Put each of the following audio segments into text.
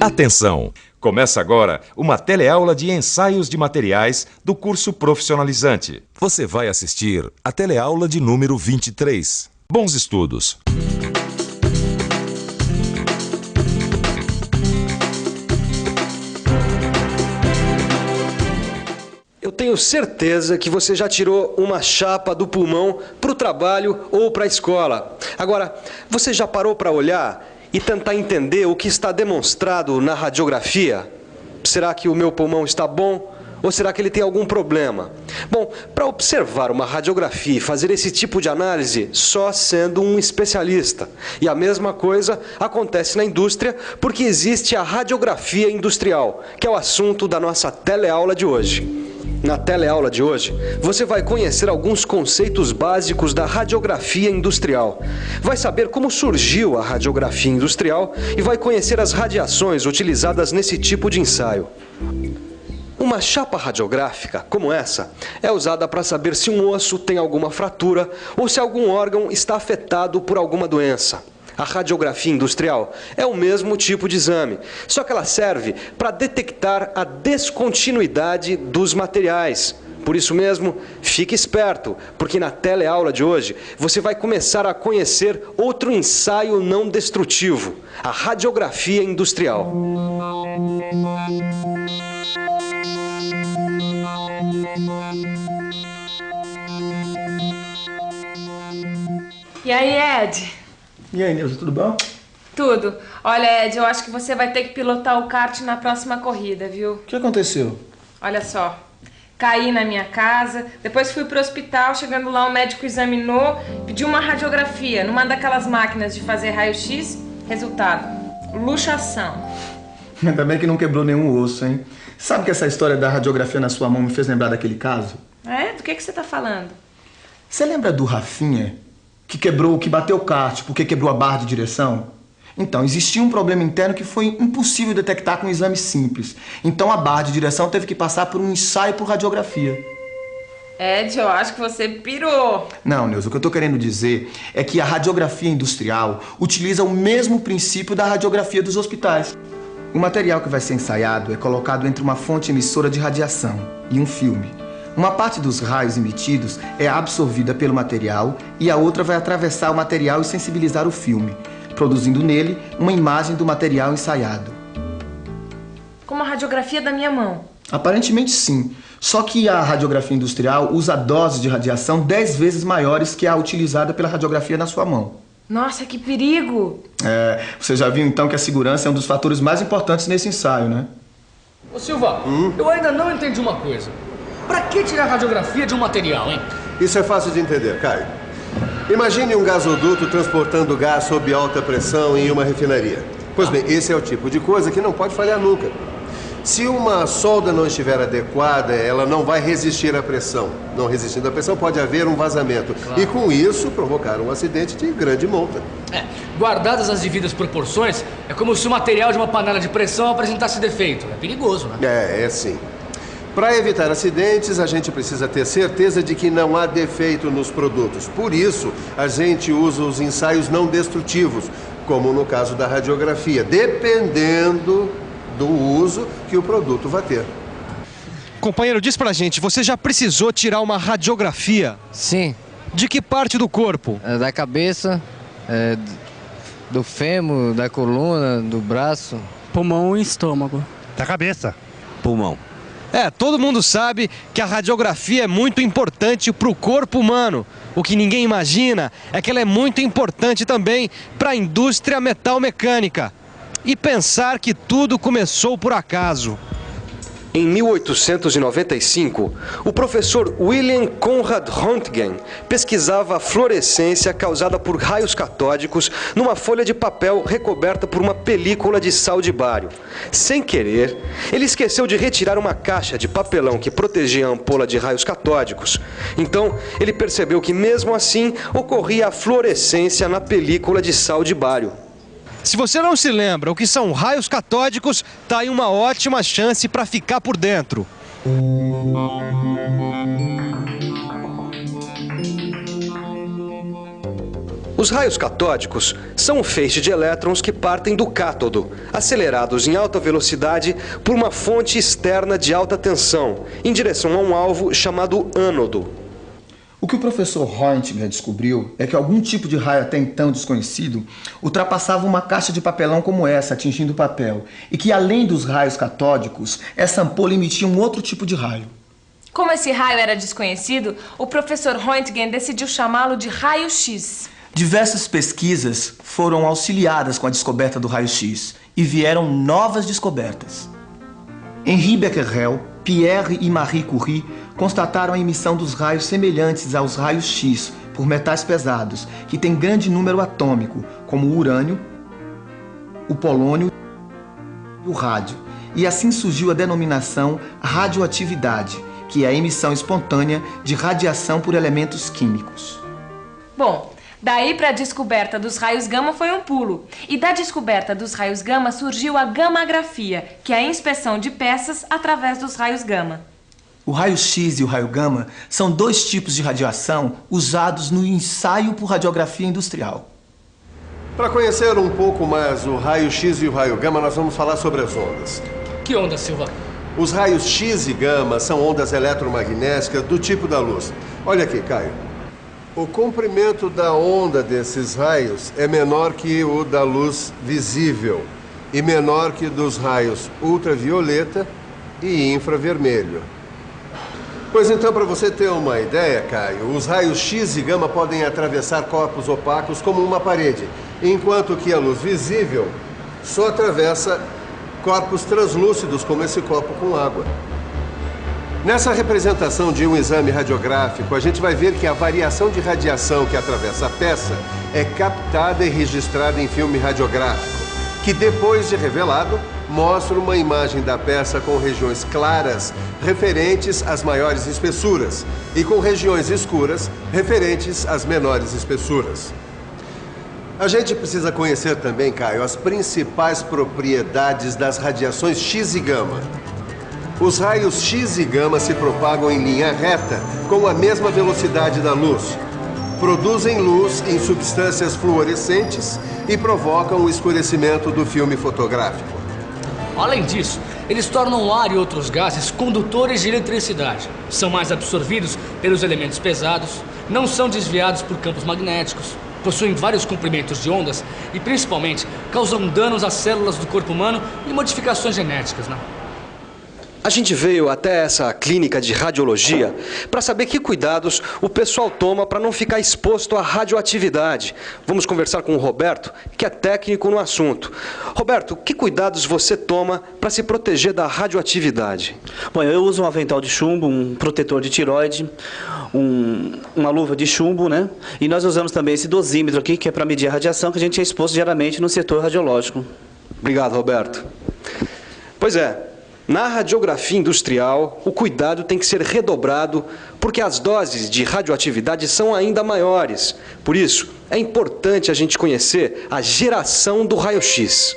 Atenção! Começa agora uma teleaula de ensaios de materiais do curso profissionalizante. Você vai assistir a teleaula de número 23. Bons estudos! Eu tenho certeza que você já tirou uma chapa do pulmão para o trabalho ou para a escola. Agora, você já parou para olhar e tentar entender o que está demonstrado na radiografia? Será que o meu pulmão está bom ou será que ele tem algum problema? Bom, para observar uma radiografia e fazer esse tipo de análise, só sendo um especialista. E a mesma coisa acontece na indústria, porque existe a radiografia industrial, que é o assunto da nossa teleaula de hoje. Na teleaula de hoje, você vai conhecer alguns conceitos básicos da radiografia industrial. Vai saber como surgiu a radiografia industrial e vai conhecer as radiações utilizadas nesse tipo de ensaio. Uma chapa radiográfica, como essa, é usada para saber se um osso tem alguma fratura ou se algum órgão está afetado por alguma doença. A radiografia industrial é o mesmo tipo de exame, só que ela serve para detectar a descontinuidade dos materiais. Por isso mesmo, fique esperto, porque na teleaula de hoje você vai começar a conhecer outro ensaio não destrutivo, a radiografia industrial. E aí, Ed? E aí, Nilza, tudo bom? Tudo. Olha, Ed, eu acho que você vai ter que pilotar o kart na próxima corrida, viu? O que aconteceu? Olha só, caí na minha casa, depois fui pro hospital, chegando lá o médico examinou, pediu uma radiografia numa daquelas máquinas de fazer raio-x, resultado, luxação. Ainda bem que não quebrou nenhum osso, hein? Sabe que essa história da radiografia na sua mão me fez lembrar daquele caso? É? Do que você tá falando? Você lembra do Rafinha? Que bateu o kart porque quebrou a barra de direção? Então, existia um problema interno que foi impossível detectar com um exame simples. Então, a barra de direção teve que passar por um ensaio por radiografia. Ed, eu acho que você pirou. Não, Neuza, o que eu tô querendo dizer é que a radiografia industrial utiliza o mesmo princípio da radiografia dos hospitais. O material que vai ser ensaiado é colocado entre uma fonte emissora de radiação e um filme. Uma parte dos raios emitidos é absorvida pelo material e a outra vai atravessar o material e sensibilizar o filme, produzindo nele uma imagem do material ensaiado. Como a radiografia da minha mão? Aparentemente sim, só que a radiografia industrial usa doses de radiação 10 vezes maiores que a utilizada pela radiografia na sua mão. Nossa, que perigo! Você já viu então que a segurança é um dos fatores mais importantes nesse ensaio, né? Ô Silva, eu ainda não entendi uma coisa. Pra que tirar radiografia de um material, hein? Isso é fácil de entender, Caio. Imagine um gasoduto transportando gás sob alta pressão em uma refinaria. Pois bem, esse é o tipo de coisa que não pode falhar nunca. Se uma solda não estiver adequada, ela não vai resistir à pressão. Não resistindo à pressão, pode haver um vazamento. Claro. E com isso, provocar um acidente de grande monta. Guardadas as devidas proporções, é como se o material de uma panela de pressão apresentasse defeito. É perigoso, né? É sim. Para evitar acidentes, a gente precisa ter certeza de que não há defeito nos produtos. Por isso, a gente usa os ensaios não destrutivos, como no caso da radiografia, dependendo do uso que o produto vai ter. Companheiro, diz pra gente, você já precisou tirar uma radiografia? Sim. De que parte do corpo? Da cabeça, do fêmur, da coluna, do braço. Pulmão e estômago. Da cabeça. Pulmão. Todo mundo sabe que a radiografia é muito importante para o corpo humano. O que ninguém imagina é que ela é muito importante também para a indústria metalmecânica. E pensar que tudo começou por acaso. Em 1895, o professor William Conrad Röntgen pesquisava a fluorescência causada por raios catódicos numa folha de papel recoberta por uma película de sal de bário. Sem querer, ele esqueceu de retirar uma caixa de papelão que protegia a ampola de raios catódicos. Então, ele percebeu que mesmo assim ocorria a fluorescência na película de sal de bário. Se você não se lembra o que são raios catódicos, tá aí uma ótima chance para ficar por dentro. Os raios catódicos são um feixe de elétrons que partem do cátodo, acelerados em alta velocidade por uma fonte externa de alta tensão, em direção a um alvo chamado ânodo. O que o professor Roentgen descobriu é que algum tipo de raio até então desconhecido ultrapassava uma caixa de papelão como essa, atingindo o papel, e que além dos raios catódicos, essa ampola emitia um outro tipo de raio. Como esse raio era desconhecido, o professor Roentgen decidiu chamá-lo de raio-x. Diversas pesquisas foram auxiliadas com a descoberta do raio-x e vieram novas descobertas. Henri Becquerel, Pierre e Marie Curie constataram a emissão dos raios semelhantes aos raios-x por metais pesados, que têm grande número atômico, como o urânio, o polônio e o rádio. E assim surgiu a denominação radioatividade, que é a emissão espontânea de radiação por elementos químicos. Bom, daí para a descoberta dos raios gama foi um pulo. E da descoberta dos raios gama surgiu a gammagrafia, que é a inspeção de peças através dos raios gama. O raio-x e o raio gama são dois tipos de radiação usados no ensaio por radiografia industrial. Para conhecer um pouco mais o raio-x e o raio gama, nós vamos falar sobre as ondas. Que onda, Silva? Os raios X e gama são ondas eletromagnéticas do tipo da luz. Olha aqui, Caio. O comprimento da onda desses raios é menor que o da luz visível e menor que dos raios ultravioleta e infravermelho. Pois então, para você ter uma ideia, Caio, os raios X e gama podem atravessar corpos opacos como uma parede, enquanto que a luz visível só atravessa corpos translúcidos, como esse copo com água. Nessa representação de um exame radiográfico, a gente vai ver que a variação de radiação que atravessa a peça é captada e registrada em filme radiográfico, que depois de revelado, mostra uma imagem da peça com regiões claras referentes às maiores espessuras e com regiões escuras referentes às menores espessuras. A gente precisa conhecer também, Caio, as principais propriedades das radiações X e gama. Os raios X e gama se propagam em linha reta com a mesma velocidade da luz, produzem luz em substâncias fluorescentes e provocam o escurecimento do filme fotográfico. Além disso, eles tornam o ar e outros gases condutores de eletricidade. São mais absorvidos pelos elementos pesados, não são desviados por campos magnéticos, possuem vários comprimentos de ondas e, principalmente, causam danos às células do corpo humano e modificações genéticas, né? A gente veio até essa clínica de radiologia para saber que cuidados o pessoal toma para não ficar exposto à radioatividade. Vamos conversar com o Roberto, que é técnico no assunto. Roberto, que cuidados você toma para se proteger da radioatividade? Bom, eu uso um avental de chumbo, um protetor de tireoide, uma luva de chumbo, né? E nós usamos também esse dosímetro aqui, que é para medir a radiação que a gente é exposto diariamente no setor radiológico. Obrigado, Roberto. Pois é. Na radiografia industrial, o cuidado tem que ser redobrado porque as doses de radioatividade são ainda maiores. Por isso, é importante a gente conhecer a geração do raio-x.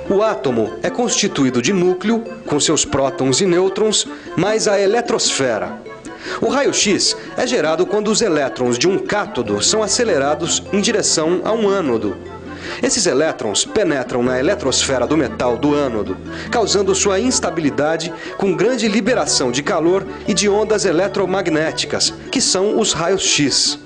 O átomo é constituído de núcleo, com seus prótons e nêutrons, mais a eletrosfera. O raio-x é gerado quando os elétrons de um cátodo são acelerados em direção a um ânodo. Esses elétrons penetram na eletrosfera do metal do ânodo, causando sua instabilidade com grande liberação de calor e de ondas eletromagnéticas, que são os raios-x.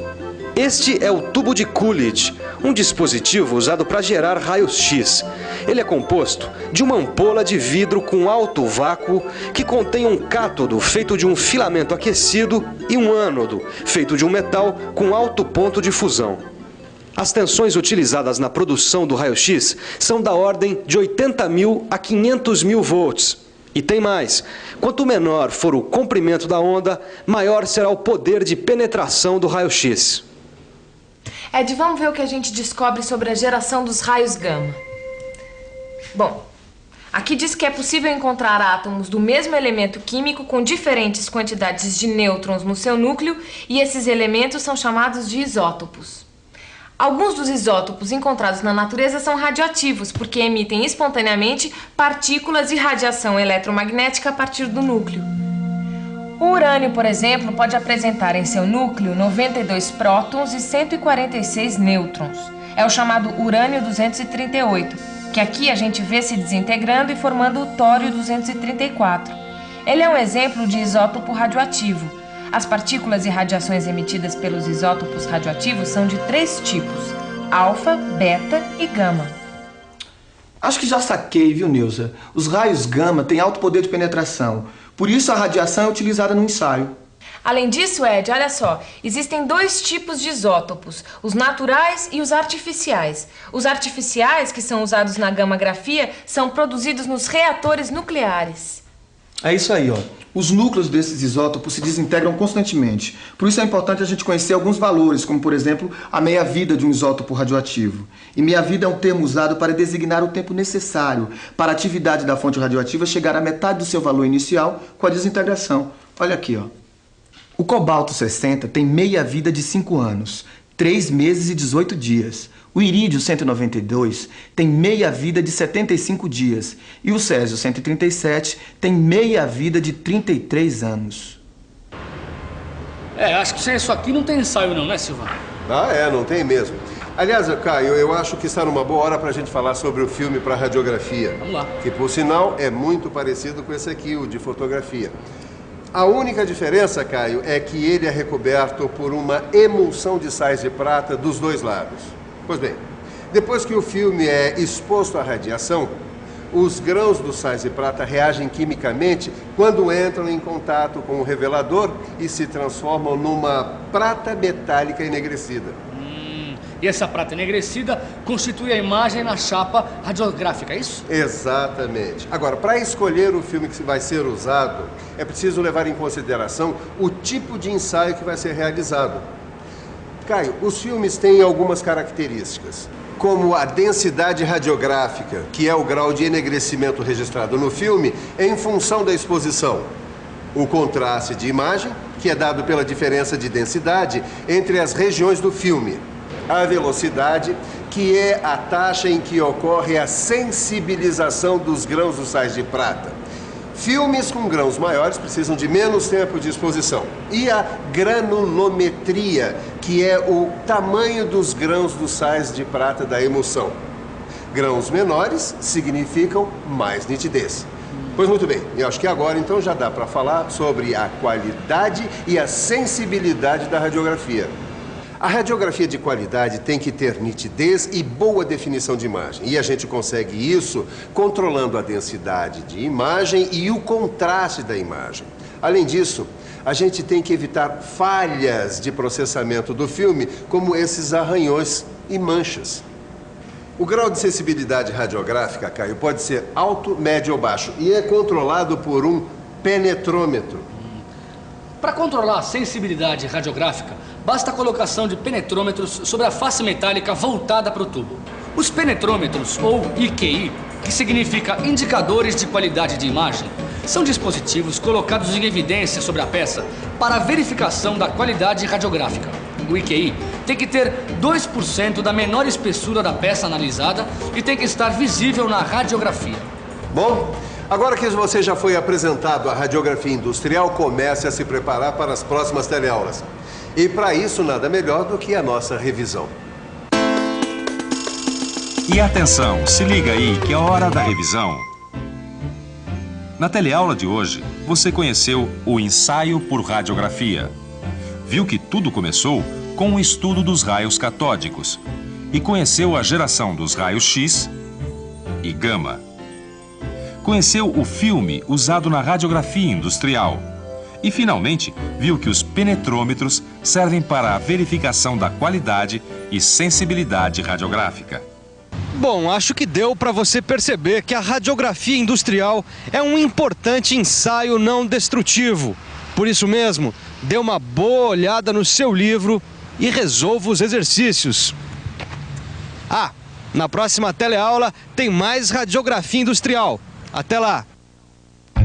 Este é o tubo de Coolidge, um dispositivo usado para gerar raios-x. Ele é composto de uma ampola de vidro com alto vácuo que contém um cátodo feito de um filamento aquecido e um ânodo feito de um metal com alto ponto de fusão. As tensões utilizadas na produção do raio-x são da ordem de 80.000 a 500.000 volts. E tem mais, quanto menor for o comprimento da onda, maior será o poder de penetração do raio-x. Ed, vamos ver o que a gente descobre sobre a geração dos raios gama. Bom, aqui diz que é possível encontrar átomos do mesmo elemento químico com diferentes quantidades de nêutrons no seu núcleo e esses elementos são chamados de isótopos. Alguns dos isótopos encontrados na natureza são radioativos, porque emitem espontaneamente partículas e radiação eletromagnética a partir do núcleo. O urânio, por exemplo, pode apresentar em seu núcleo 92 prótons e 146 nêutrons. É o chamado urânio-238, que aqui a gente vê se desintegrando e formando o tório-234. Ele é um exemplo de isótopo radioativo. As partículas e radiações emitidas pelos isótopos radioativos são de 3 tipos: alfa, beta e gama. Acho que já saquei, viu, Neuza? Os raios gama têm alto poder de penetração. Por isso a radiação é utilizada no ensaio. Além disso, Ed, olha só, existem 2 tipos de isótopos, os naturais e os artificiais. Os artificiais, que são usados na gammagrafia, são produzidos nos reatores nucleares. É isso aí, ó. Os núcleos desses isótopos se desintegram constantemente. Por isso é importante a gente conhecer alguns valores, como, por exemplo, a meia-vida de um isótopo radioativo. E meia-vida é um termo usado para designar o tempo necessário para a atividade da fonte radioativa chegar à metade do seu valor inicial com a desintegração. Olha aqui, ó. O cobalto 60 tem meia-vida de 5 anos, 3 meses e 18 dias. O irídio 192 tem meia-vida de 75 dias. E o césio 137 tem meia-vida de 33 anos. Acho que sem isso aqui não tem ensaio não, né, Silvano? Não tem mesmo. Aliás, Caio, eu acho que está numa boa hora para a gente falar sobre o filme para radiografia. Vamos lá. Que, por sinal, é muito parecido com esse aqui, o de fotografia. A única diferença, Caio, é que ele é recoberto por uma emulsão de sais de prata dos 2 lados. Pois bem, depois que o filme é exposto à radiação, os grãos dos sais de prata reagem quimicamente quando entram em contato com o revelador e se transformam numa prata metálica enegrecida. E essa prata enegrecida constitui a imagem na chapa radiográfica, é isso? Exatamente. Agora, para escolher o filme que vai ser usado, é preciso levar em consideração o tipo de ensaio que vai ser realizado. Caio, os filmes têm algumas características, como a densidade radiográfica, que é o grau de enegrecimento registrado no filme, em função da exposição. O contraste de imagem, que é dado pela diferença de densidade entre as regiões do filme. A velocidade, que é a taxa em que ocorre a sensibilização dos grãos dos sais de prata. Filmes com grãos maiores precisam de menos tempo de exposição. E a granulometria, que é o tamanho dos grãos dos sais de prata da emulsão. Grãos menores significam mais nitidez. Pois muito bem, eu acho que agora então já dá para falar sobre a qualidade e a sensibilidade da radiografia. A radiografia de qualidade tem que ter nitidez e boa definição de imagem. E a gente consegue isso controlando a densidade de imagem e o contraste da imagem. Além disso, a gente tem que evitar falhas de processamento do filme, como esses arranhões e manchas. O grau de sensibilidade radiográfica, Caio, pode ser alto, médio ou baixo e é controlado por um penetrômetro. Para controlar a sensibilidade radiográfica, basta a colocação de penetrômetros sobre a face metálica voltada para o tubo. Os penetrômetros, ou IQI, que significa Indicadores de Qualidade de Imagem, são dispositivos colocados em evidência sobre a peça para a verificação da qualidade radiográfica. O IQI tem que ter 2% da menor espessura da peça analisada e tem que estar visível na radiografia. Bom, agora que você já foi apresentado à radiografia industrial, comece a se preparar para as próximas teleaulas. E para isso, nada melhor do que a nossa revisão. E atenção, se liga aí que é hora da revisão. Na teleaula de hoje, você conheceu o ensaio por radiografia. Viu que tudo começou com o estudo dos raios catódicos e conheceu a geração dos raios X e gama. Conheceu o filme usado na radiografia industrial. E, finalmente, viu que os penetrômetros servem para a verificação da qualidade e sensibilidade radiográfica. Bom, acho que deu para você perceber que a radiografia industrial é um importante ensaio não destrutivo. Por isso mesmo, dê uma boa olhada no seu livro e resolva os exercícios. Na próxima teleaula tem mais radiografia industrial. Até lá!